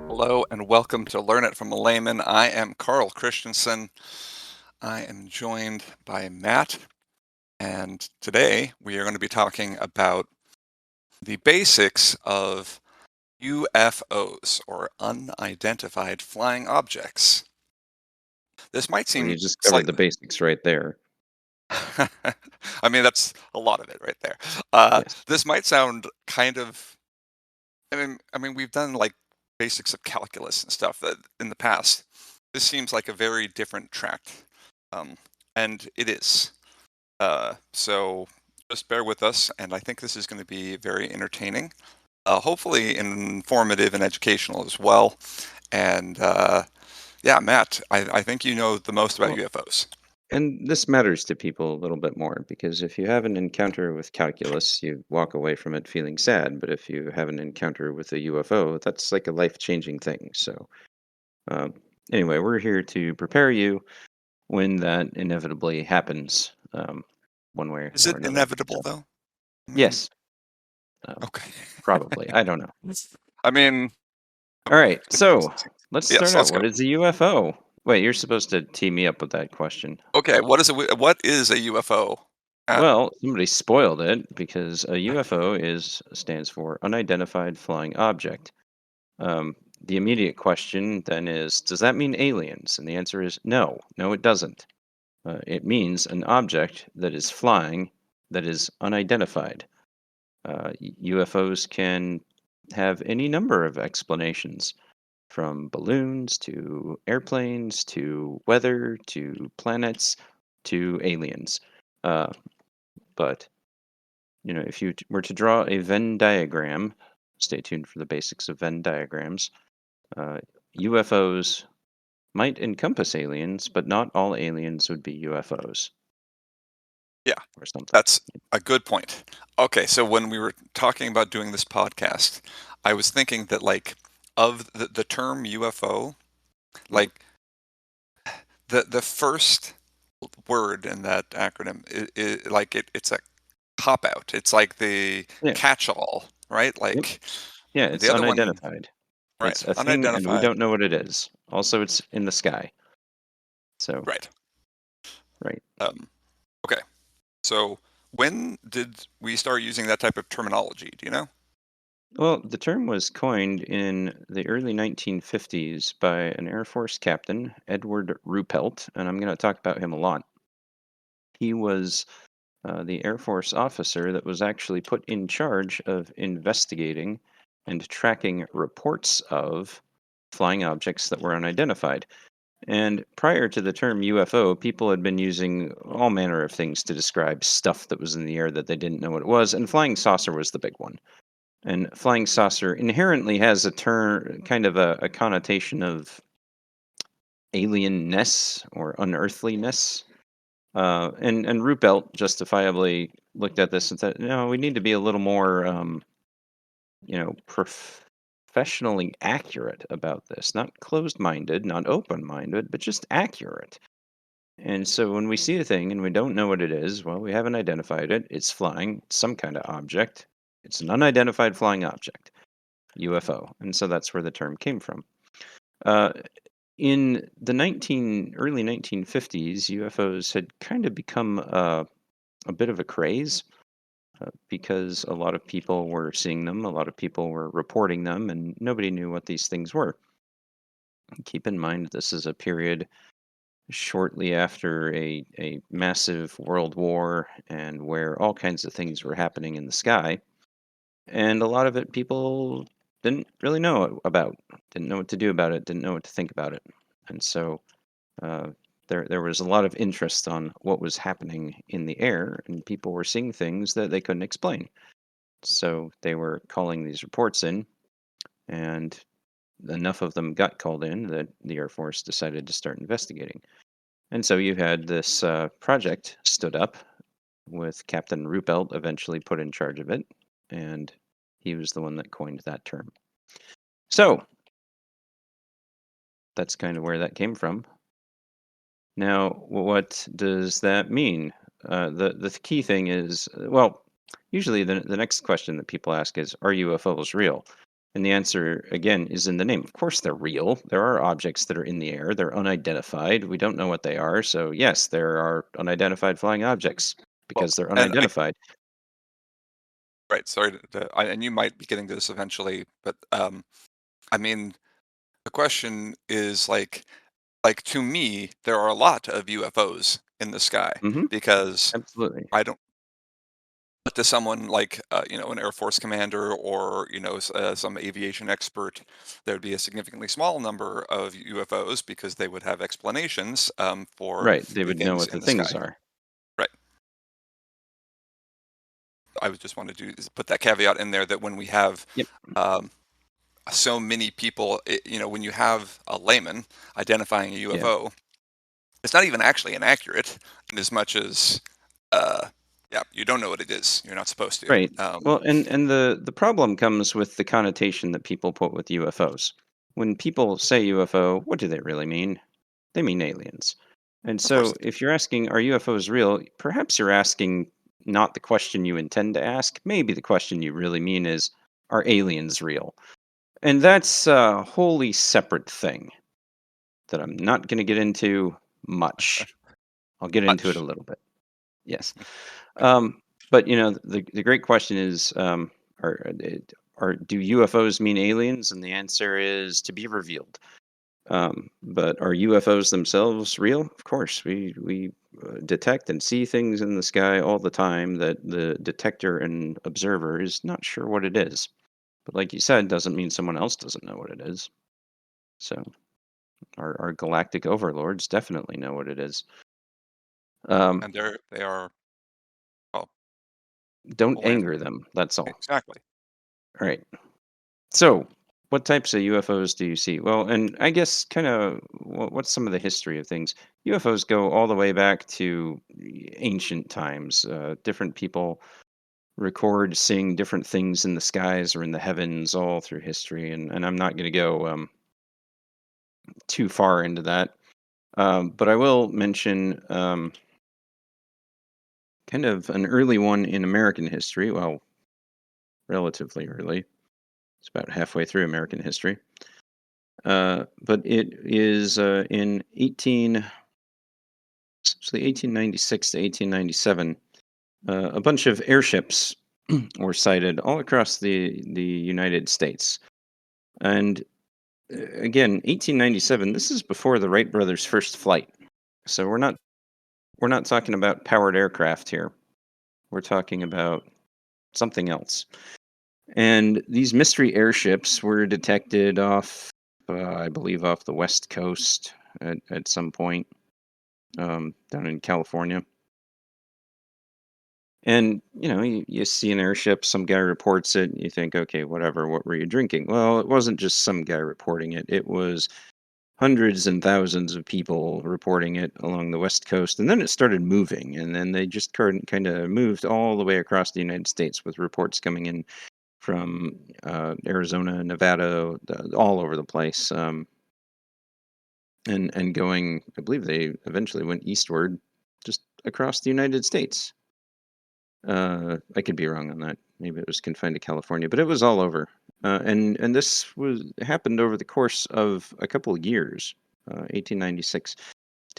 Hello and welcome to Learn It from a Layman. I am Carl Christensen. I am joined by Matt, and today we are going to be talking about the basics of UFOs, or unidentified flying objects. This might Well, you seem just covered the slightly, basics right there. I mean, that's a lot of it right there. Yes. This might sound kind of, I mean, we've done like basics of calculus and stuff that in the past. This seems like a very different track, um, and it is. So just bear with us, and I think this is going to be very entertaining, hopefully informative and educational as well. And yeah, Matt, I think you know the most about Well, UFOs. and this matters to people a little bit more because if you have an encounter with calculus, you walk away from it feeling sad. But if you have an encounter with a UFO, that's like a life-changing thing. So, um, anyway, we're here to prepare you when that inevitably happens, one way Is or it another. inevitable So, though? I mean, yes, okay. probably. I don't know. I mean, All right, so it's- let's yes, start out. let's go. What is a UFO? Wait, you're supposed to tee me up with that question. Okay, what is a UFO? Matt? Well, somebody spoiled it because a UFO stands for unidentified flying object. The immediate question then is, does that mean aliens? And the answer is no, no, it doesn't. It means an object that is flying that is unidentified. UFOs can have any number of explanations, from balloons to airplanes to weather to planets to aliens. Uh, but if you were to draw a Venn diagram, stay tuned for the basics of Venn diagrams. Uh, UFOs might encompass aliens, but not all aliens would be UFOs Yeah, or something. that's a good point. Okay, so when we were talking about doing this podcast, I was thinking that like of the term UFO, Mhm. like the first word in that acronym it's a cop out. It's like the Yeah. catch all, right? Yep. Like Yeah. the It's other one, unidentified. It's right? a thing, and we Unidentified, don't know what it is. Also, it's in the sky. So, right? right. Um, okay, so when did we start using that type of terminology? Do you know? Well, the term was coined in the early 1950s by an Air Force captain, Edward Ruppelt, and I'm going to talk about him a lot. He was the Air Force officer that was actually put in charge of investigating and tracking reports of flying objects that were unidentified. And prior to the term UFO, people had been using all manner of things to describe stuff that was in the air that they didn't know what it was, and flying saucer was the big one. And flying saucer inherently has a term, kind of a connotation of alienness or unearthliness. And Ruppelt justifiably looked at this and said, "No, we need to be a little more, professionally accurate about this. Not closed-minded, not open-minded, but just accurate." And so when we see a thing and we don't know what it is, well, we haven't identified it. It's flying, it's some kind of object. It's an unidentified flying object, UFO, and so that's where the term came from. Uh, in the early 1950s, UFOs had kind of become a bit of a craze because a lot of people were seeing them, a lot of people were reporting them, and nobody knew what these things were. Keep in mind, this is a period shortly after a massive world war and where all kinds of things were happening in the sky. And a lot of it people didn't really know about, didn't know what to do about it, didn't know what to think about it. And so uh, there was a lot of interest on what was happening in the air, and people were seeing things that they couldn't explain. So they were calling these reports in, and enough of them got called in that the Air Force decided to start investigating. And so you had this project stood up with Captain Ruppelt eventually put in charge of it, and he was the one that coined that term. So that's kind of where that came from. Now, what does that mean? The key thing is, well, Usually, the next question that people ask is, "Are UFOs real?" And the answer, again, is in the name. Of course, they're real. There are objects that are in the air. They're unidentified. We don't know what they are. So, yes, there are unidentified flying objects Well, because they're and I unidentified. right, sorry and you might be getting to this eventually, but, I mean, the question is, to me, there are a lot of UFOs in the sky Hmm. because Absolutely. I don't but to someone like, an Air Force commander or, some aviation expert, there would be a significantly small number of UFOs because they would have explanations, for Right. They the would know things what the in the things sky. are. Right. I was just wanted to put that caveat in there that when we have, Yep. um, so many people, when you have a layman identifying a Yeah. UFO, it's not even actually inaccurate in as much as, uh, yeah, you don't know what it is. You're not supposed to. Right. Well, and the problem comes with the connotation that people put with UFOs. When people say UFO, what do they really mean? They mean aliens. And Of course so, they do. if you're asking, are UFOs real? Perhaps you're asking not the question you intend to ask. Maybe the question you really mean is, are aliens real? And that's a wholly separate thing that I'm not going to get into much. I'll get into it a Much. little bit. Yes. But the great question is, are do UFOs mean aliens? And the answer is to be revealed. But are UFOs themselves real? Of course, we detect and see things in the sky all the time that the detector and observer is not sure what it is. But like you said, doesn't mean someone else doesn't know what it is. So our galactic overlords definitely know what it is. Um, And they are, well, don't aware. anger them. That's all. Exactly. All right. So, what types of UFOs do you see? Well, and I guess kind of what's some of the history of things? UFOs go all the way back to ancient times. Different people record seeing different things in the skies or in the heavens all through history, and I'm not going to go too far into that. But I will mention kind of an early one in American history. Well, relatively early. It's about halfway through American history. But it is in 1896 to 1897. A bunch of airships were sighted all across the United States. And again, 1897. This is before the Wright brothers' first flight. So we're not talking about powered aircraft here. We're talking about something else. And these mystery airships were detected off, I believe, off the West Coast at some point down in California. And you see an airship, some guy reports it, you think, okay, whatever, what were you drinking? Well, it wasn't just some guy reporting it, it was hundreds and thousands of people reporting it along the West Coast. And then it started moving, and then they just kind of moved all the way across the United States with reports coming in from Arizona, Nevada, all over the place. And going, I believe they eventually went eastward just across the United States. I could be wrong on that. Maybe it was confined to California, but it was all over. And this was happened over the course of a couple of years, 1896 to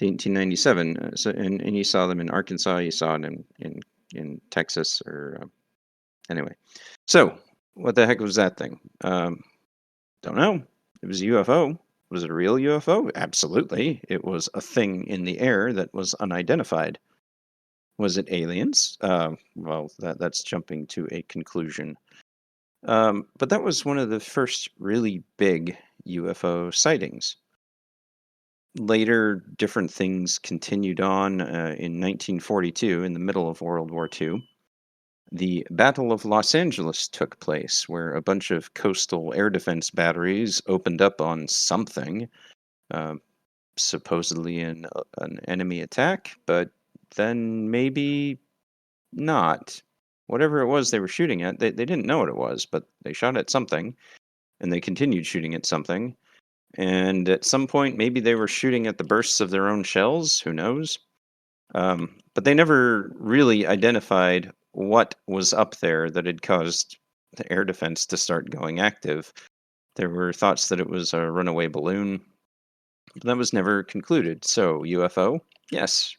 1897. And you saw them in Arkansas, you saw it in Texas, or anyway. So what the heck was that thing? Don't know. It was a UFO. Was it a real UFO? Absolutely. It was a thing in the air that was unidentified. Was it aliens? Well, that's jumping to a conclusion. But that was one of the first really big UFO sightings. Later, different things continued on. In 1942, in the middle of World War II, the Battle of Los Angeles took place, where a bunch of coastal air defense batteries opened up on something, uh, supposedly an enemy attack, but then maybe not. Whatever it was they were shooting at, they didn't know what it was, but they shot at something, and they continued shooting at something. And at some point, maybe they were shooting at the bursts of their own shells. Who knows? But they never really identified what was up there that had caused the air defense to start going active. There were thoughts that it was a runaway balloon, but that was never concluded. So, UFO? Yes.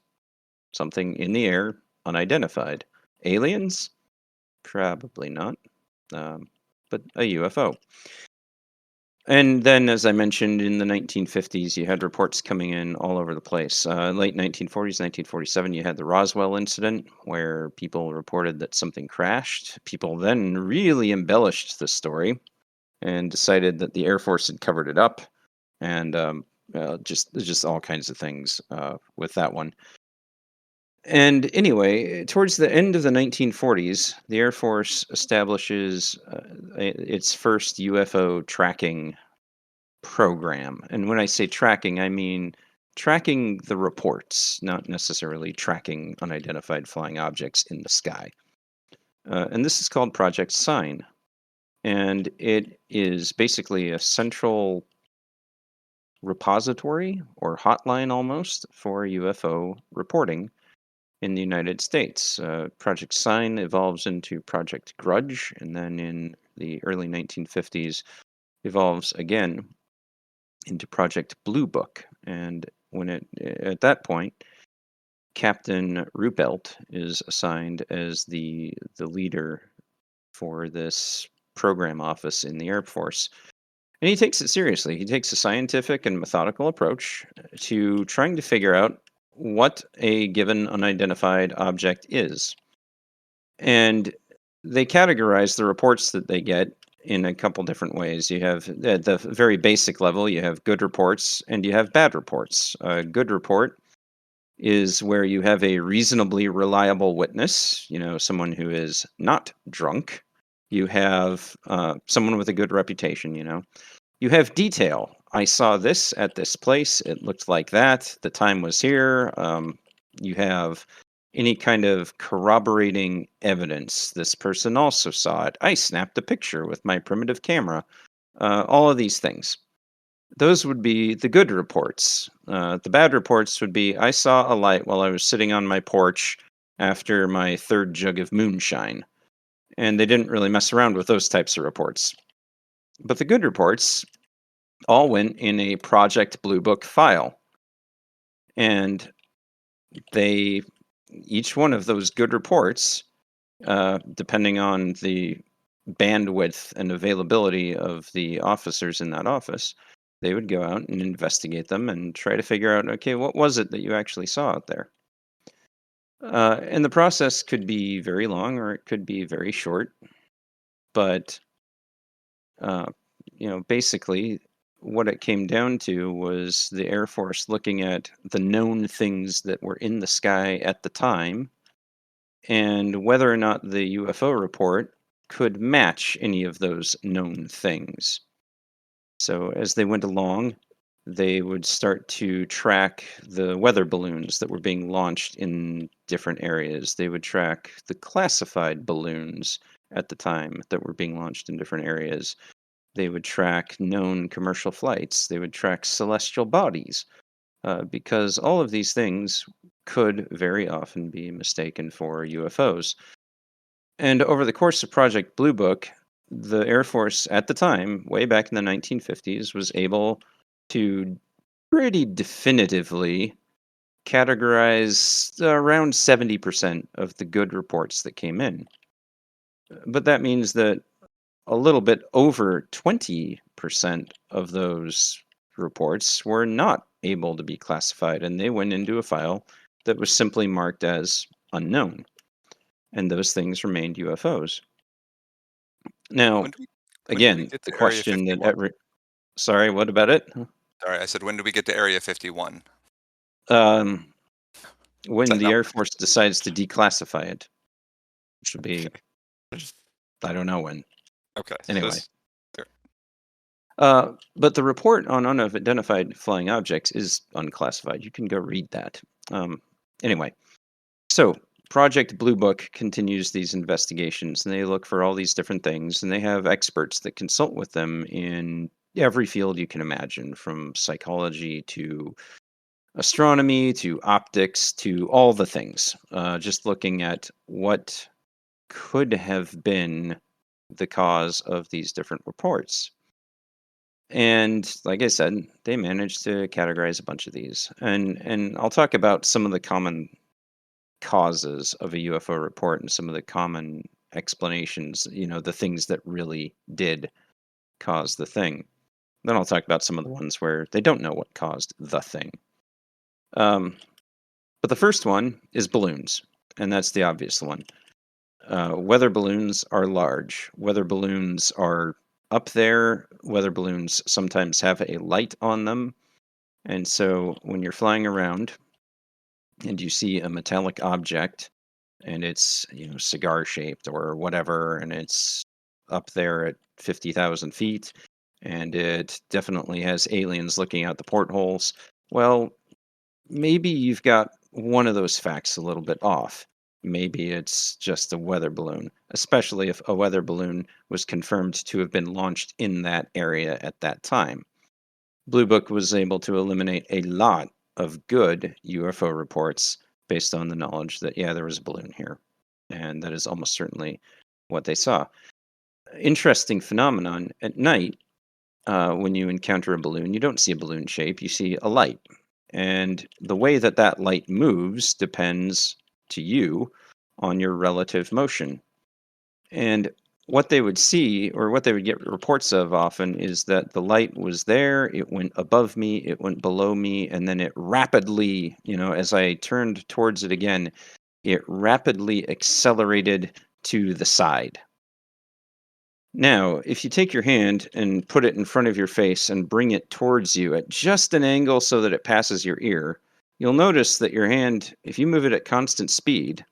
Something in the air, unidentified. Aliens? Probably not. Um, but a UFO. And then, as I mentioned, in the 1950s, you had reports coming in all over the place. Late 1940s, 1947, you had the Roswell incident where people reported that something crashed. People then really embellished the story and decided that the Air Force had covered it up, and just all kinds of things with that one. And anyway, towards the end of the 1940s, the Air Force establishes its first UFO tracking program. And when I say tracking, I mean tracking the reports, not necessarily tracking unidentified flying objects in the sky. And this is called Project Sign. And it is basically a central repository or hotline almost for UFO reporting in the United States. Project Sign evolves into Project Grudge, and then in the early 1950s, evolves again into Project Blue Book. And when it at that point, Captain Ruppelt is assigned as the leader for this program office in the Air Force. And he takes it seriously. He takes a scientific and methodical approach to trying to figure out what a given unidentified object is. And they categorize the reports that they get in a couple different ways. You have, at the very basic level, you have good reports and you have bad reports. A good report is where you have a reasonably reliable witness, someone who is not drunk. You have someone with a good reputation, You have detail. I saw this at this place. It looked like that. The time was here. You have any kind of corroborating evidence. This person also saw it. I snapped a picture with my primitive camera. All of these things. Those would be the good reports. The bad reports would be I saw a light while I was sitting on my porch after my third jug of moonshine. And they didn't really mess around with those types of reports. But the good reports all went in a Project Blue Book file. And they, each one of those good reports, depending on the bandwidth and availability of the officers in that office, they would go out and investigate them and try to figure out, okay, what was it that you actually saw out there? And the process could be very long or it could be very short, but uh, basically, what it came down to was the Air Force looking at the known things that were in the sky at the time and whether or not the UFO report could match any of those known things. So as they went along, they would start to track the weather balloons that were being launched in different areas. They would track the classified balloons at the time that were being launched in different areas. They would track known commercial flights. They would track celestial bodies, because all of these things could very often be mistaken for UFOs. And over the course of Project Blue Book, the Air Force at the time, way back in the 1950s, was able to pretty definitively categorize around 70% of the good reports that came in. But that means that a little bit over 20% of those reports were not able to be classified, and they went into a file that was simply marked as unknown. And those things remained UFOs. Now, When do we when do we again, get the to Area question that 51? every sorry, what about it? Sorry, I said when do we get to Area 51? Um, What's when that the Air number? Force decides to declassify it, which would be, Okay. I don't know when. Okay. So Anyway, this there but the report on unidentified flying objects is unclassified. You can go read that. Um, anyway, so Project Blue Book continues these investigations, and they look for all these different things, and they have experts that consult with them in every field you can imagine, from psychology to astronomy to optics to all the things. Just looking at what could have been the cause of these different reports. And like I said, they managed to categorize a bunch of these. And I'll talk about some of the common causes of a UFO report and some of the common explanations, the things that really did cause the thing. Then I'll talk about some of the ones where they don't know what caused the thing. Um, but the first one is balloons, and that's the obvious one. Weather balloons are large. Weather balloons are up there. Weather balloons sometimes have a light on them. And so when you're flying around and you see a metallic object and it's, cigar shaped or whatever, and it's up there at 50,000 feet, and it definitely has aliens looking out the portholes, well, maybe you've got one of those facts a little bit off. Maybe it's just a weather balloon, especially if a weather balloon was confirmed to have been launched in that area at that time. Blue Book was able to eliminate a lot of good UFO reports based on the knowledge that, yeah, there was a balloon here. And that is almost certainly what they saw. Interesting phenomenon at night, when you encounter a balloon, you don't see a balloon shape, you see a light. And the way that that light moves depends to you on your relative motion. And what they would see, or what they would get reports of often, is that the light was there, it went above me, it went below me, and then it rapidly, as I turned towards it again, it rapidly accelerated to the side. Now, if you take your hand and put it in front of your face and bring it towards you at just an angle so that it passes your ear, you'll notice that your hand, if you move it at constant speed,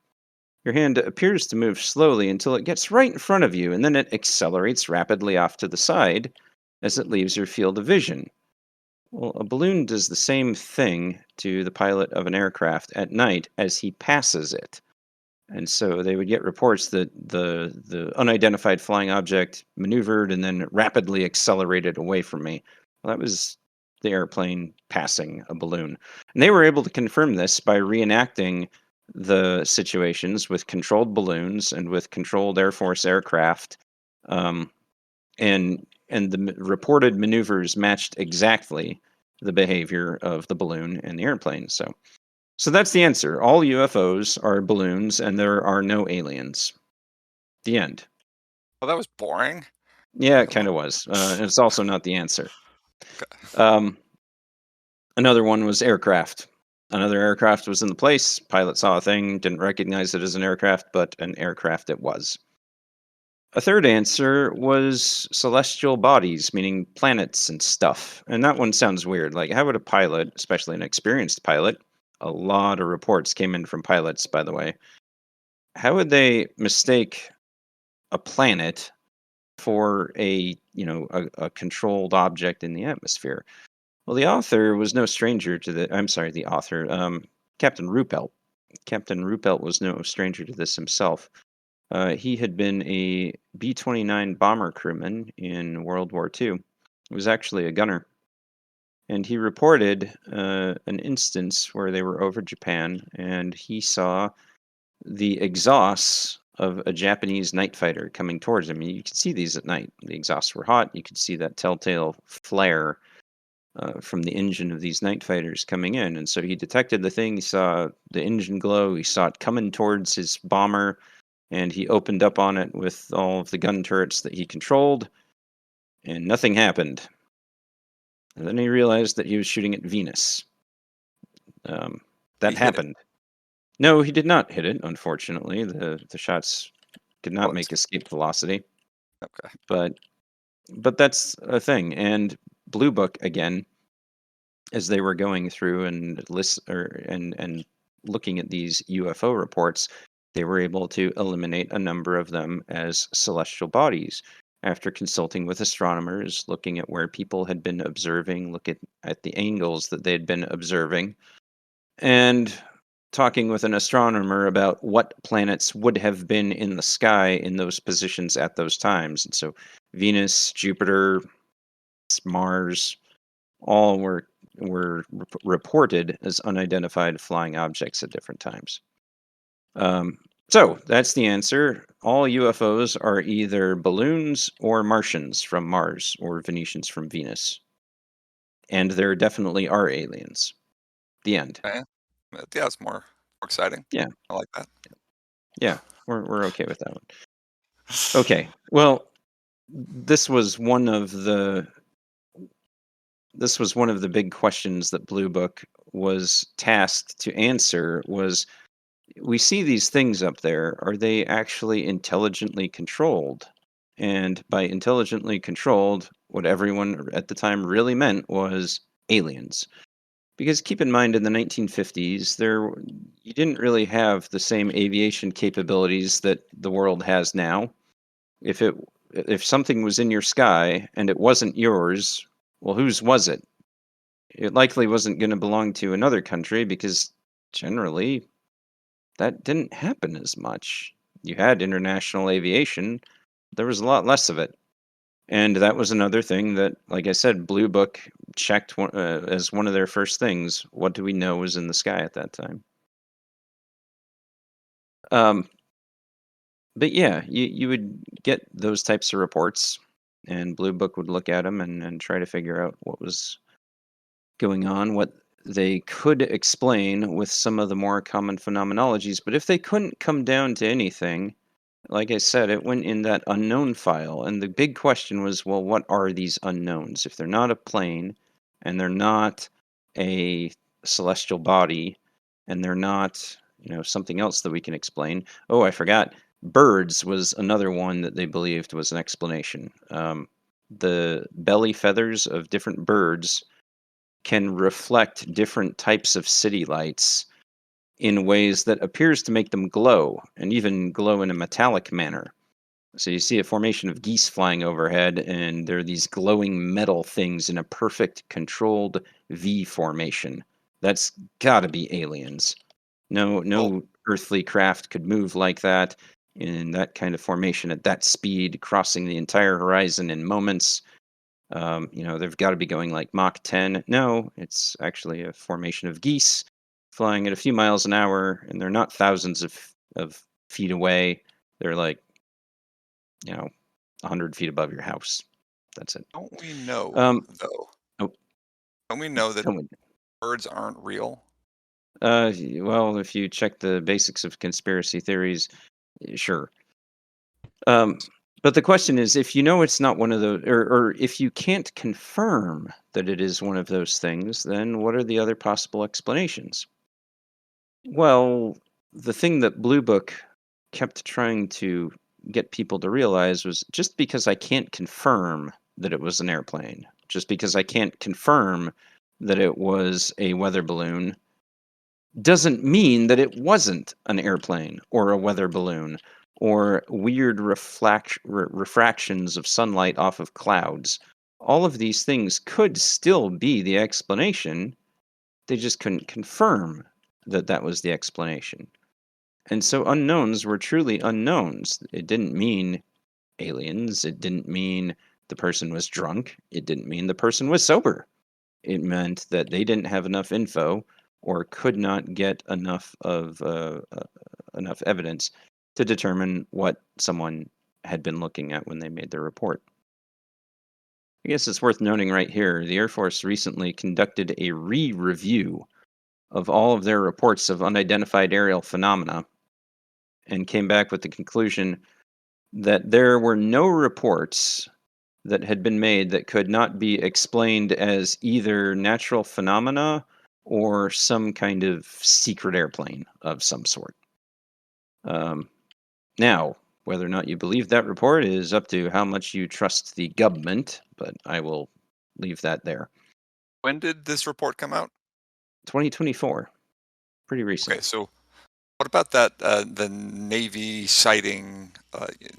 your hand appears to move slowly until it gets right in front of you, and then it accelerates rapidly off to the side as it leaves your field of vision. Well, a balloon does the same thing to the pilot of an aircraft at night as he passes it. And so they would get reports that the unidentified flying object maneuvered and then rapidly accelerated away from me. Well, that was the airplane passing a balloon. And they were able to confirm this by reenacting the situations with controlled balloons and with controlled Air Force aircraft. Um, and the reported maneuvers matched exactly the behavior of the balloon and the airplane. So that's the answer. All UFOs are balloons, and there are no aliens. The end. Well, that was boring. Yeah, it Um, kind of was. And it's also not the answer. okay. Um, Another one was aircraft. Another aircraft was in the place. Pilot saw a thing, didn't recognize it as an aircraft, but an aircraft it was. A third answer was celestial bodies, meaning planets and stuff. And that one sounds weird. Like, how would a pilot, especially an experienced pilot, a lot of reports came in from pilots, by the way, how would they mistake a planet for a controlled object in the atmosphere? Well, the author was no stranger to the. I'm sorry, the author, Captain Ruppelt. Captain Ruppelt was no stranger to this himself. He had been a B-29 bomber crewman in World War II. He was actually a gunner, and he reported an instance where they were over Japan, and he saw the exhausts of a Japanese night fighter coming towards him. You could see these at night. The exhausts were hot. You could see that telltale flare from the engine of these night fighters coming in. And so he detected the thing. He saw the engine glow. He saw it coming towards his bomber, and he opened up on it with all of the gun turrets that he controlled, and nothing happened. And then he realized that he was shooting at Venus. Um, He that hit it. happened. No, he did not hit it, unfortunately. The shots could Well, not it's make escape velocity. okay. But that's a thing. And Blue Book, again, as they were going through and and looking at these UFO reports, they were able to eliminate a number of them as celestial bodies after consulting with astronomers, looking at where people had been observing, at the angles that they had been observing, and talking with an astronomer about what planets would have been in the sky in those positions at those times. And so Venus, Jupiter, Mars, all were reported as unidentified flying objects at different times. Um, So that's the answer. All UFOs are either balloons or Martians from Mars or Venetians from Venus. And there definitely are aliens. The end. Okay. Yeah, it's more exciting. Yeah, I like that. yeah, we're okay with that one. Okay, well, this was one of the this was one of the big questions that Blue Book was tasked to answer. Was we see these things up there, are they actually intelligently controlled? And by intelligently controlled, what everyone at the time really meant was aliens. Because keep in mind, in the 1950s, you didn't really have the same aviation capabilities that the world has now. If it if something was in your sky and it wasn't yours, well, whose was it? It likely wasn't going to belong to another country because generally that didn't happen as much. You had international aviation, there was a lot less of it. And that was another thing that, like I said, Blue Book checked as one of their first things. What do we know was in the sky at that time? Um, but yeah, you would get those types of reports, and Blue Book would look at them and try to figure out what was going on, what they could explain with some of the more common phenomenologies. But if they couldn't come down to anything, like I said, it went in that unknown file. And the big question was, well, what are these unknowns? If they're not a plane and they're not a celestial body and they're not, something else that we can explain. Oh, I forgot. Birds was another one that they believed was an explanation. The belly feathers of different birds can reflect different types of city lights in ways that appears to make them glow and even glow in a metallic manner. So you see a formation of geese flying overhead, and there are these glowing metal things in a perfect controlled V formation. That's got to be aliens. No, Well, no earthly craft could move like that in that kind of formation at that speed, crossing the entire horizon in moments. They've got to be going like Mach 10. No, it's actually a formation of geese flying at a few miles an hour, and they're not thousands of feet away. They're like, 100 feet above your house. That's it. don't we know, Um, though? oh, Don't we know that tell me. birds aren't real? Well, if you check the basics of conspiracy theories, sure. Um, but the question is, if you know it's not one of those, or if you can't confirm that it is one of those things, then what are the other possible explanations? Well, the thing that Blue Book kept trying to get people to realize was just because I can't confirm that it was an airplane, just because I can't confirm that it was a weather balloon, doesn't mean that it wasn't an airplane or a weather balloon or weird refractions of sunlight off of clouds. All of these things could still be the explanation. They just couldn't confirm that that was the explanation. And so unknowns were truly unknowns. It didn't mean aliens. It didn't mean the person was drunk. It didn't mean the person was sober. It meant that they didn't have enough info or could not get enough evidence to determine what someone had been looking at when they made their report. I guess it's worth noting right here the Air Force recently conducted a re review of all of their reports of unidentified aerial phenomena and came back with the conclusion that there were no reports that had been made that could not be explained as either natural phenomena or some kind of secret airplane of some sort. Um, Now, whether or not you believe that report is up to how much you trust the government, but I will leave that there. When did this report come out? 2024, pretty recent. Okay, so what about that, the Navy sighting,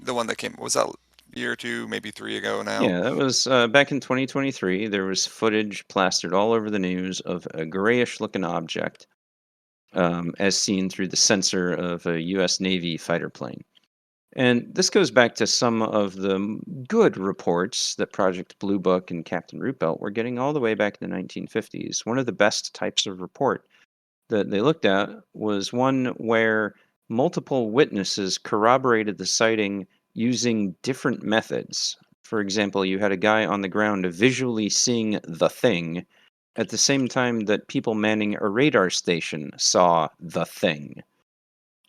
the one that came was that a year or 2, maybe 3 ago now? Yeah, that was back in 2023. There was footage plastered all over the news of a grayish looking object as seen through the sensor of a U.S. Navy fighter plane. And this goes back to some of the good reports that Project Blue Book and Captain Ruppelt were getting all the way back in the 1950s. One of the best types of report that they looked at was one where multiple witnesses corroborated the sighting using different methods. For example, you had a guy on the ground visually seeing the thing at the same time that people manning a radar station saw the thing.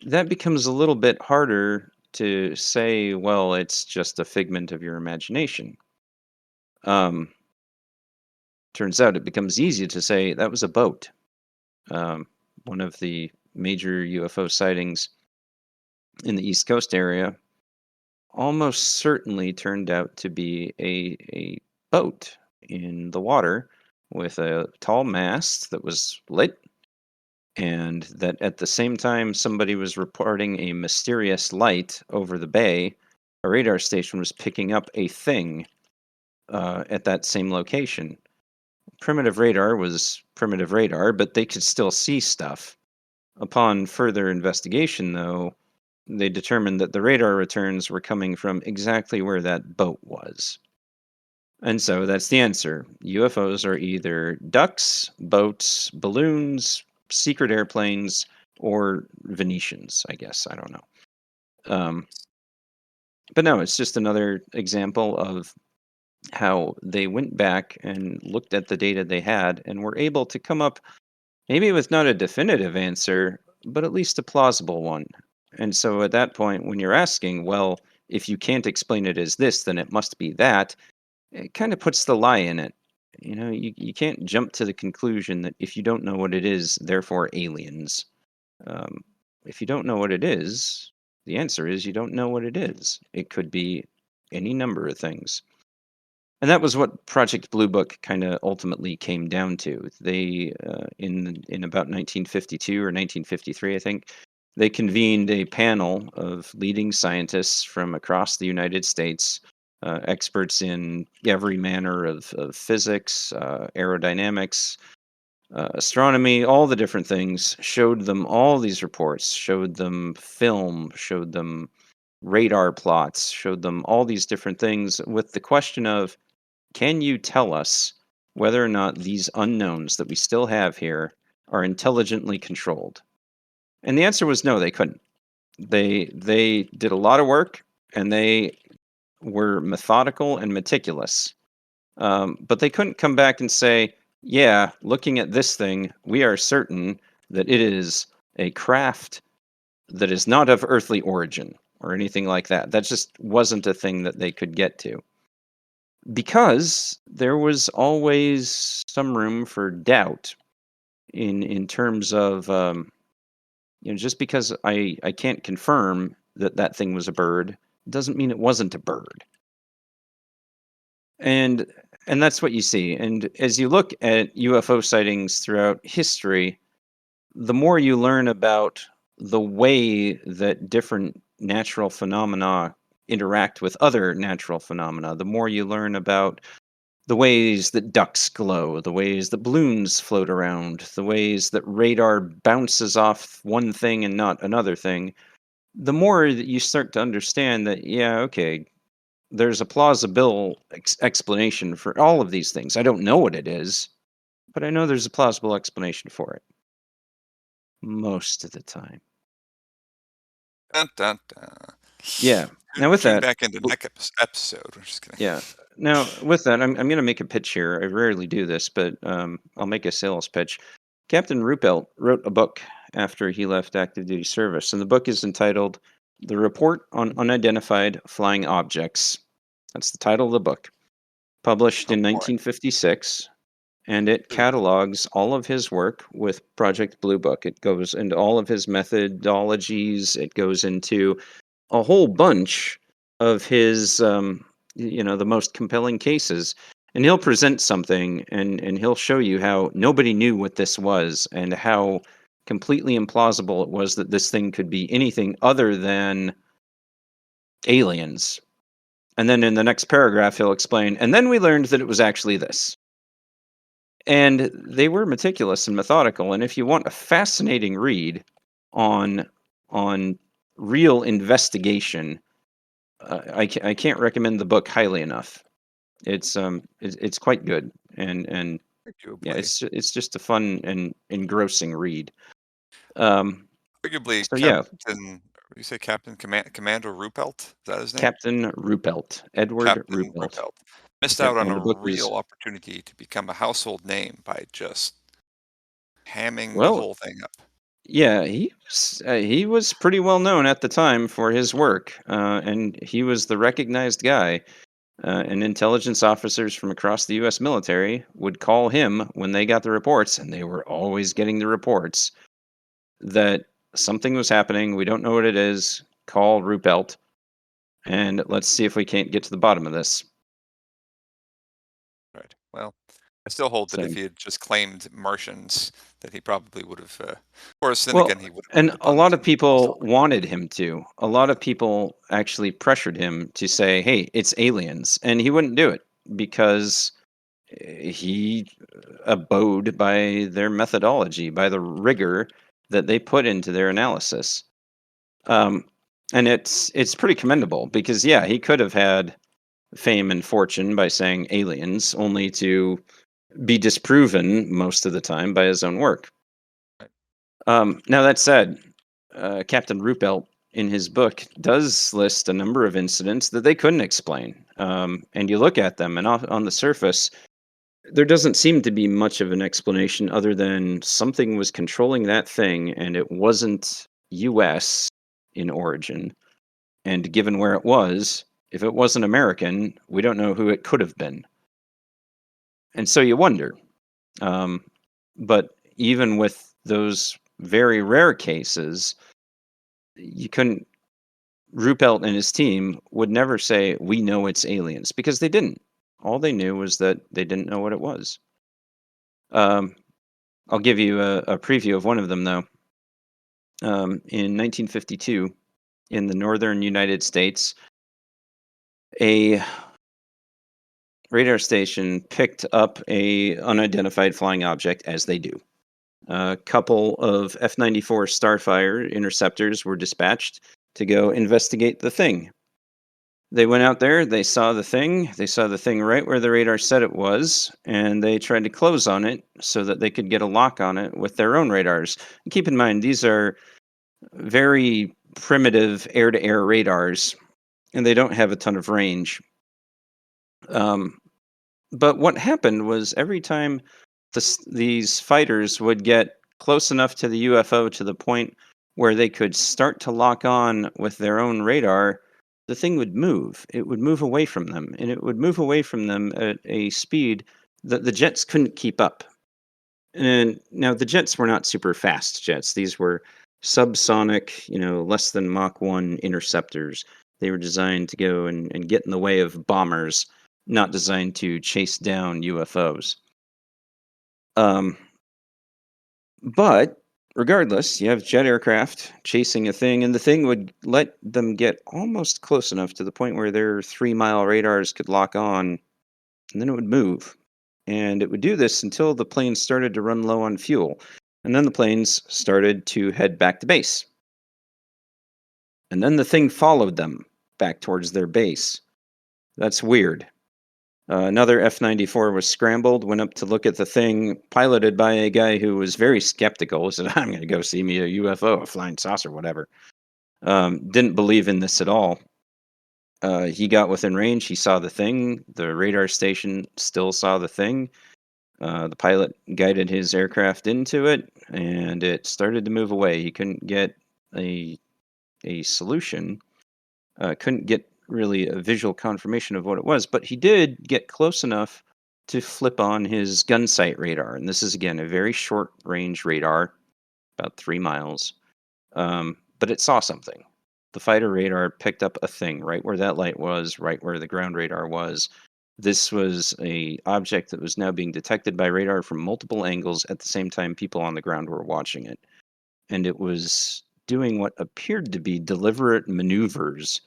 That becomes a little bit harder to say, well, it's just a figment of your imagination. Um, Turns out it becomes easy to say that was a boat. Um, One of the major UFO sightings in the East Coast area almost certainly turned out to be a boat in the water with a tall mast that was lit, and that at the same time somebody was reporting a mysterious light over the bay, a radar station was picking up a thing at that same location. Primitive radar was primitive radar, but they could still see stuff. Upon further investigation, though, they determined that the radar returns were coming from exactly where that boat was. And so that's the answer. UFOs are either ducks, boats, balloons, secret airplanes, or Venetians, I guess. I don't know. Um, but no, it's just another example of how they went back and looked at the data they had and were able to come up maybe with not a definitive answer, but at least a plausible one. And so at that point, when you're asking, well, if you can't explain it as this, then it must be that, it kind of puts the lie in it. You can't jump to the conclusion that if you don't know what it is, therefore aliens. Um, if you don't know what it is, the answer is you don't know what it is. It could be any number of things. And that was what Project Blue Book kind of ultimately came down to. They, in about 1952 or 1953, I think, they convened a panel of leading scientists from across the United States, experts in every manner of physics, aerodynamics, astronomy, all the different things. Showed them all these reports, showed them film, showed them radar plots, showed them all these different things with the question of, can you tell us whether or not these unknowns that we still have here are intelligently controlled? And the answer was no, they couldn't. They did a lot of work and they were methodical and meticulous. But they couldn't come back and say, yeah, looking at this thing, we are certain that it is a craft that is not of earthly origin or anything like that. That just wasn't a thing that they could get to, because there was always some room for doubt in terms of, just because I can't confirm that that thing was a bird doesn't mean it wasn't a bird. And and that's what you see. And as you look at UFO sightings throughout history, the more you learn about the way that different natural phenomena interact with other natural phenomena, the more you learn about the ways that ducks glow, the ways that balloons float around, the ways that radar bounces off one thing and not another thing, the more that you start to understand that, yeah, okay, there's a plausible explanation for all of these things. I don't know what it is, but I know there's a plausible explanation for it most of the time. Dun, dun, dun. Yeah. Now, with Tune that, back into next episode. I'm just kidding. yeah. Now, with that, I'm going to make a pitch here. I rarely do this, but I'll make a sales pitch. Captain Ruppelt wrote a book after he left active duty service, and the book is entitled The Report on Unidentified Flying Objects. That's the title of the book, published Oh in boy. 1956, and it Ooh. catalogs all of his work with Project Blue Book. It goes into all of his methodologies, it goes into a whole bunch of his, the most compelling cases. And he'll present something, and he'll show you how nobody knew what this was and how completely implausible it was that this thing could be anything other than aliens. And then in the next paragraph, he'll explain, and then we learned that it was actually this. And they were meticulous and methodical. And if you want a fascinating read on on real investigation, I can't recommend the book highly enough. It's quite good, and yeah, Arguably. it's just a fun and engrossing read. Um, Arguably, So yeah, You say Commander Ruppelt? Is that his name? Captain Ruppelt, Edward Captain Ruppelt. Ruppelt missed Yep, out on and a the book was real opportunity to become a household name by just hamming the well, whole thing up. yeah, he was pretty well known at the time for his work, and he was the recognized guy. And intelligence officers from across the U.S. military would call him when they got the reports, and they were always getting the reports that something was happening. We don't know what it is. Call Ruppelt, and let's see if we can't get to the bottom of this. Right. Well, I still hold that So, if he had just claimed Martians, that he probably would have. Of course, then well, again, he would have and owned a a lot bunch of and lost all people the wanted him to. A lot of people actually pressured him to say, "Hey, it's aliens," and he wouldn't do it because he abode by their methodology, by the rigor that they put into their analysis. Um, and it's pretty commendable because yeah, he could have had fame and fortune by saying aliens, only to be disproven most of the time by his own work. right. Now that said, Captain Ruppelt in his book does list a number of incidents that they couldn't explain. And you look at them, and on the surface, there doesn't seem to be much of an explanation other than something was controlling that thing, and it wasn't U.S. in origin. And given where it was, if it wasn't American, we don't know who it could have been. And so you wonder. Um, but even with those very rare cases, you couldn't. Ruppelt and his team would never say, "We know it's aliens," because they didn't. All they knew was that they didn't know what it was. Um, I'll give you a preview of one of them, though. In 1952, in the northern United States, a radar station picked up a unidentified flying object, as they do. A couple of F-94 Starfire interceptors were dispatched to go investigate the thing. They went out there, they saw the thing right where the radar said it was, and they tried to close on it so that they could get a lock on it with their own radars. And keep in mind, these are very primitive air to air radars, and they don't have a ton of range. Um, but what happened was every time these fighters would get close enough to the UFO to the point where they could start to lock on with their own radar, the thing would move. It would move away from them, and it would move away from them at a speed that the jets couldn't keep up. And now the jets were not super fast jets. These were subsonic, less than Mach 1 interceptors. They were designed to go and get in the way of bombers, not designed to chase down UFOs. Um, but regardless, you have jet aircraft chasing a thing, and the thing would let them get almost close enough to the point where their 3-mile radars could lock on, and then it would move. And it would do this until the planes started to run low on fuel. And then the planes started to head back to base. And then the thing followed them back towards their base. That's weird. Another F 94 was scrambled, went up to look at the thing, piloted by a guy who was very skeptical. Said, "I'm going to go see me a UFO, a flying saucer, whatever." Didn't believe in this at all. He got within range. He saw the thing. The radar station still saw the thing. The pilot guided his aircraft into it, and it started to move away. He couldn't get a solution. Couldn't get really a visual confirmation of what it was, but he did get close enough to flip on his gun sight radar. And this is again a very short range radar, about 3 miles. But it saw something. The fighter radar picked up a thing right where that light was, right where the ground radar was. This was a object that was now being detected by radar from multiple angles at the same time people on the ground were watching it. And it was doing what appeared to be deliberate maneuvers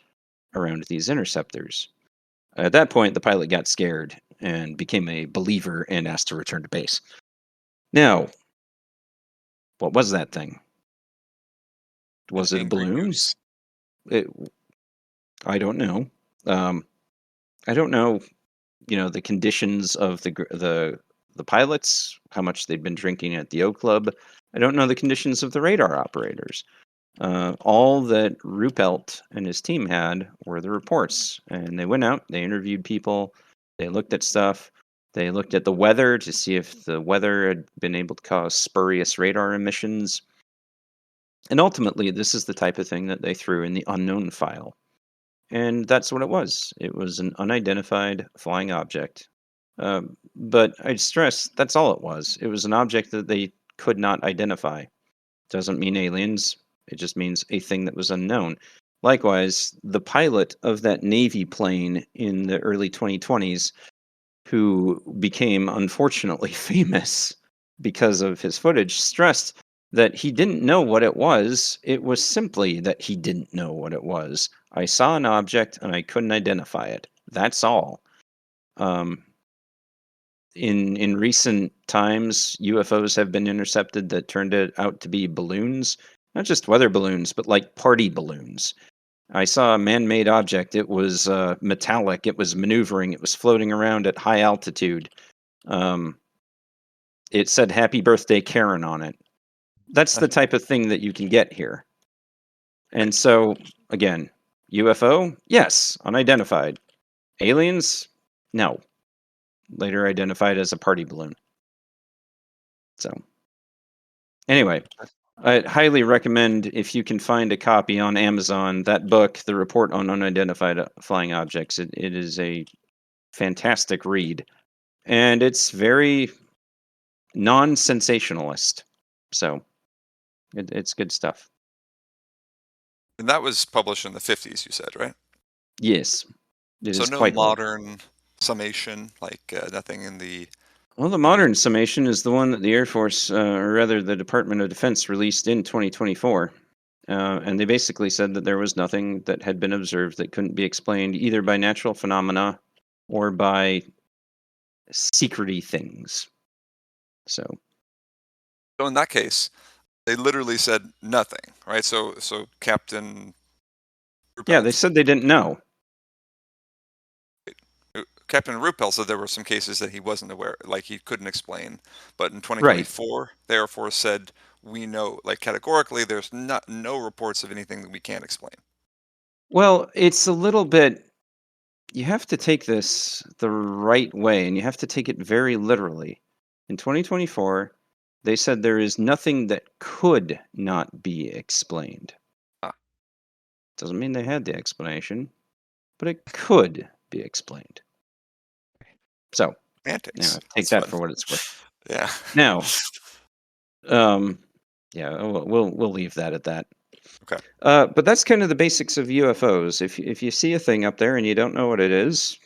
around these interceptors. At that point, the pilot got scared and became a believer and asked to return to base. Now, what was that thing? An Was it a angry balloon? goose. It, I don't know. Um, I don't know, the conditions of the pilots, how much they'd been drinking at the O Club. I don't know the conditions of the radar operators. All that Ruppelt and his team had were the reports, and they went out, they interviewed people, they looked at stuff, they looked at the weather to see if the weather had been able to cause spurious radar emissions. And ultimately, this is the type of thing that they threw in the unknown file. And that's what it was. It was an unidentified flying object. But I'd stress that's all it was. It was an object that they could not identify. Doesn't mean aliens, it just means a thing that was unknown. Likewise, the pilot of that Navy plane in the early 2020s, who became unfortunately famous because of his footage, stressed that he didn't know what it was. It was simply that he didn't know what it was. I saw an object and I couldn't identify it. That's all. Um, in recent times, UFOs have been intercepted that turned it out to be balloons, not just weather balloons, but like party balloons. I saw a man-made object. It was metallic. It was maneuvering. It was floating around at high altitude. Um, it said "Happy Birthday, Karen" on it. That's the type of thing that you can get here. And so, again, UFO, yes, unidentified. Aliens, no, later identified as a party balloon. So, anyway, I highly recommend, if you can find a copy on Amazon, that book, The Report on Unidentified Flying Objects. It is a fantastic read, and it's very non-sensationalist. So it's good stuff. And that was published in the 50s, you said, right? Yes, it So is no quite old. modern summation, like nothing in the Well, the in the modern summation is the one that the Air Force, or rather the Department of Defense, released in 2024. And they basically said that there was nothing that had been observed that couldn't be explained either by natural phenomena or by secrety things. So, so in that case, they literally said nothing, right? So Captain yeah, they Ruppelt, said they didn't know. Captain Ruppelt said there were some cases that he wasn't aware, like he couldn't explain. But in Right. 2024, the Air Force said we know, like categorically, there's not no reports of anything that we can't explain. Well, it's a little bit, you have to take this the right way and you have to take it very literally. In 2024, they said there is nothing that could not be explained. Ah, Doesn't mean they had the explanation, but it could be explained. So, antics. take That's that fun. for what it's worth. Yeah. Now, um, yeah, we'll leave that at that. Okay. But that's kind of the basics of UFOs. If you see a thing up there and you don't know what it is,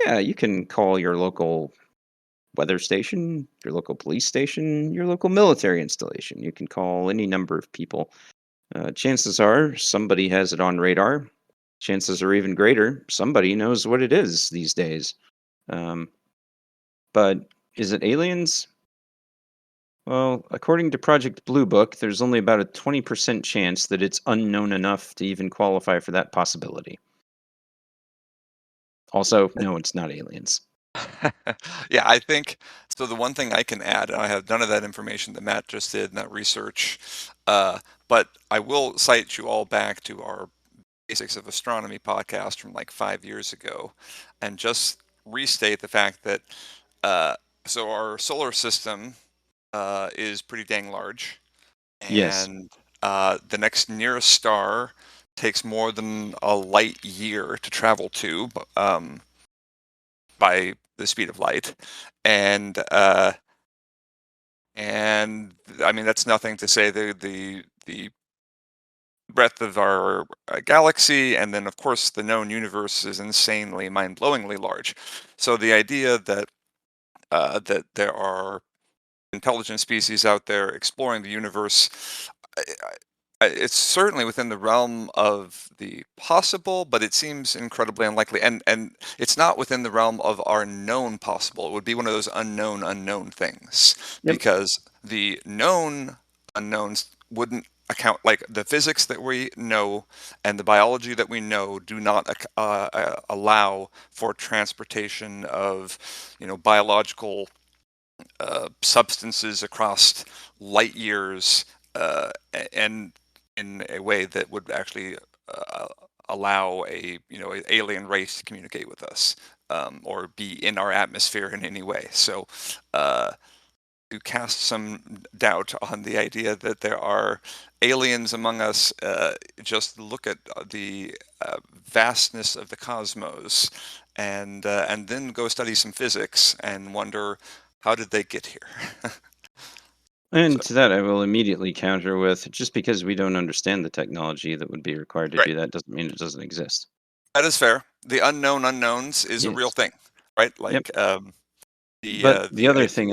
yeah, you can call your local weather station, your local police station, your local military installation. You can call any number of people. Chances are somebody has it on radar. Chances are even greater, somebody knows what it is these days. Um, but is it aliens? Well, according to Project Blue Book, there's only about a 20% chance that it's unknown enough to even qualify for that possibility. Also, no, it's not aliens. Yeah, I think so. The one thing I can add, and I have none of that information that Matt just did, and that research, but I will cite you all back to our Basics of Astronomy podcast from like 5 years ago, and just restate the fact that uh, so our solar system is pretty dang large, Yes. and the next nearest star takes more than a light year to travel to. By the speed of light, and and I mean that's nothing to say the breadth of our galaxy, and then of course the known universe is insanely, mind-blowingly large. So the idea that that there are intelligent species out there exploring the universe, it's certainly within the realm of the possible, but it seems incredibly unlikely. And it's not within the realm of our known possible. It would be one of those unknown things Yep. because the known unknowns wouldn't account, like the physics that we know and the biology that we know do not allow for transportation of, biological substances across light years, and in a way that would actually allow a an alien race to communicate with us, or be in our atmosphere in any way. So uh, to cast some doubt on the idea that there are aliens among us, just look at the vastness of the cosmos, and then go study some physics and wonder how did they get here. So And to that, I will immediately counter with just because we don't understand the technology that would be required to right, do that doesn't mean it doesn't exist. that is fair. The unknown unknowns is a real Yes. thing, right? Yep. Like But the the other idea. thing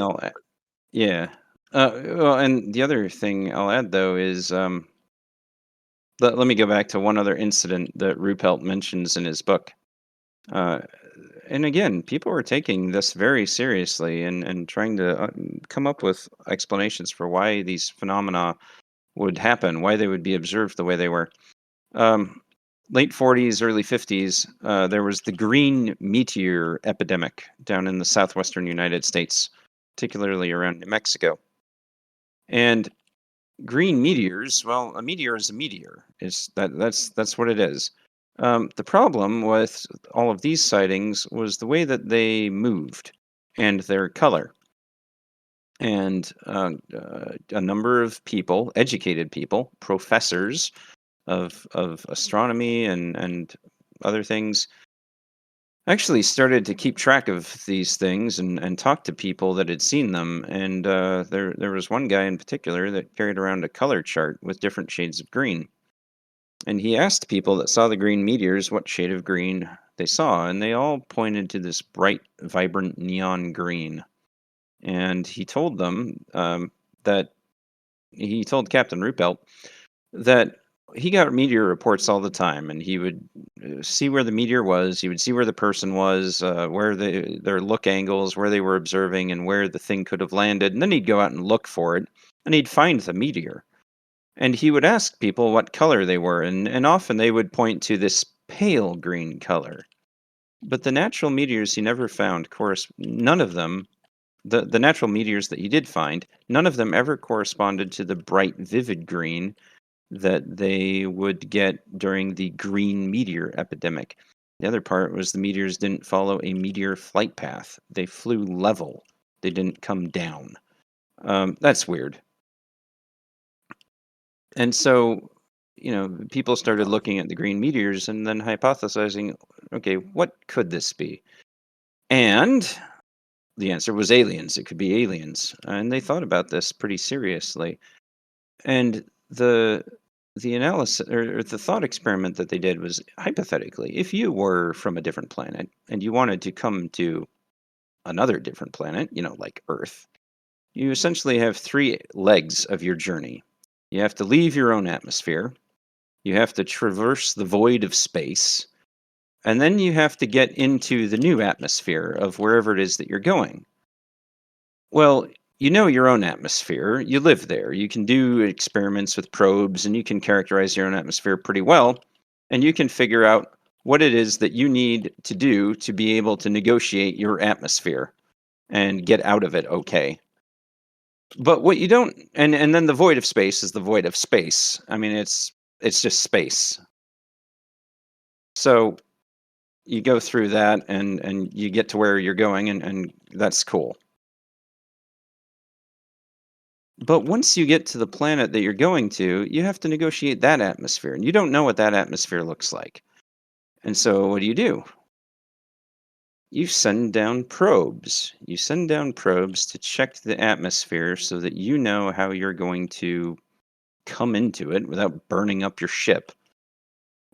yeah. Well, and the other thing I'll add though is let me go back to one other incident that Ruppelt mentions in his book. Uh, and again, people were taking this very seriously and trying to come up with explanations for why these phenomena would happen, why they would be observed the way they were. Um, Late 40s, early 50s, there was the green meteor epidemic down in the southwestern United States, particularly around New Mexico. And green meteors, well, a meteor is a meteor. That's what it is. The problem with all of these sightings was the way that they moved and their color. And a number of people, educated people, professors of astronomy and other things, actually started to keep track of these things and talk to people that had seen them. And there was one guy in particular that carried around a color chart with different shades of green. And he asked people that saw the green meteors what shade of green they saw, and they all pointed to this bright, vibrant neon green. And he told them that he told Captain Ruppelt that he got meteor reports all the time, and he would see where the meteor was. He would see where the person was, where their look angles, where they were observing, and where the thing could have landed. And then he'd go out and look for it, and he'd find the meteor. And he would ask people what color they were, and often they would point to this pale green color. But the natural meteors he never found, none of them, the natural meteors that he did find, none of them ever corresponded to the bright, vivid green that they would get during the green meteor epidemic. The other part was the meteors didn't follow a meteor flight path. They flew level. They didn't come down. That's weird. And so, people started Um, looking at the green meteors and then hypothesizing, okay, what could this be? And the answer was aliens. It could be aliens. And they thought about this pretty seriously. And the analysis or the thought experiment that they did was hypothetically, if you were from a different planet and you wanted to come to another different planet, like Earth, you essentially have three legs of your journey. You have to leave your own atmosphere, you have to traverse the void of space, and then you have to get into the new atmosphere of wherever it is that you're going. Well, you know your own atmosphere. You live there. You can do experiments with probes and you can characterize your own atmosphere pretty well. And you can figure out what it is that you need to do to be able to negotiate your atmosphere and get out of it okay. But what you don't and then the void of space is the void of space. I mean it's just space. So you go through that and you get to where you're going and that's cool. But once you get to the planet that you're going to, you have to negotiate that atmosphere, and you don't know what that atmosphere looks like. And so, what do? You send down probes. You send down probes to check the atmosphere so that you know how you're going to come into it without burning up your ship.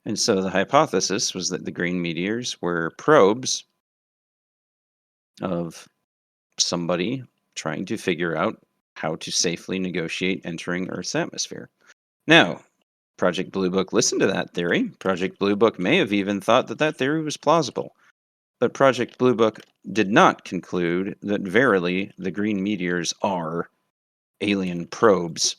And so, the hypothesis was that the green meteors were probes of somebody trying to figure out how to safely negotiate entering Earth's atmosphere. Now, Project Blue Book listened to that theory. Project Blue Book may have even thought that that theory was plausible. But Project Blue Book did not conclude that verily the green meteors are alien probes,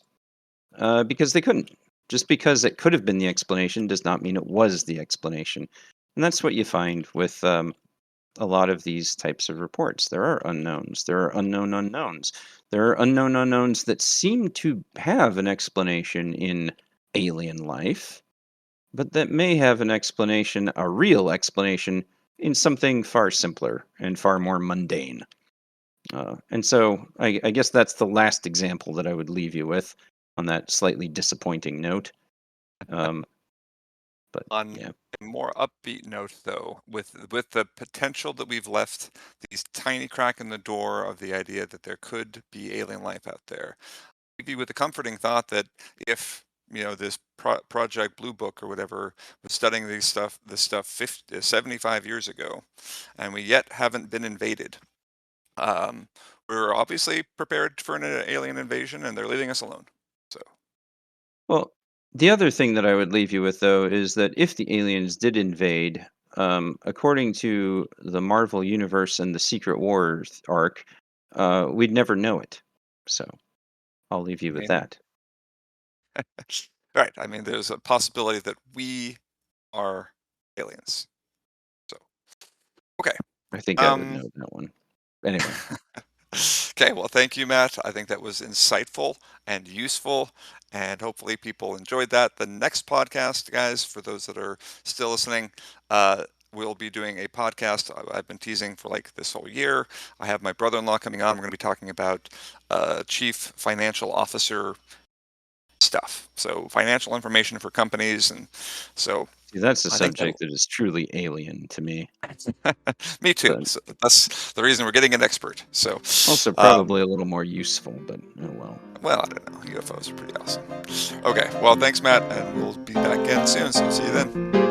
because they couldn't. Just because it could have been the explanation does not mean it was the explanation. And that's what you find with a lot of these types of reports. There are unknowns. There are unknown unknowns. There are unknown unknowns that seem to have an explanation in alien life, but that may have an explanation, a real explanation, in something far simpler and far more mundane. And so I guess that's the last example that I would leave you with on that slightly disappointing note. Um, but On yeah, a more upbeat note, though, with the potential that we've left these tiny crack in the door of the idea that there could be alien life out there, leave you with the comforting thought that if this Project Blue Book or whatever was studying this stuff 75 years ago, and we yet haven't been invaded, um, we're obviously prepared for an alien invasion, and they're leaving us alone. So well, the other thing that I would leave you with, though, is that if the aliens did invade, according to the Marvel Universe and the Secret Wars arc, we'd never know it. So I'll leave you I with mean, that. right? I mean, there's a possibility that we are aliens. So okay. I think I would Um, know that one. Anyway, okay, well, thank you, Matt. I think that was insightful and useful, and hopefully people enjoyed that. The next podcast, guys, for those that are still listening, we'll be doing a podcast I've been teasing for like this whole year. I have my brother-in-law coming on. We're going to be talking about chief financial officer stuff, so financial information for companies, and so see, that's a I think that'll. subject that is truly alien to me, Me too. but So that's the reason we're getting an expert. So, also um, probably a little more useful. But oh well. well, I don't know. UFOs are pretty awesome. Okay. Well, thanks, Matt, and we'll be back again soon. So see you then.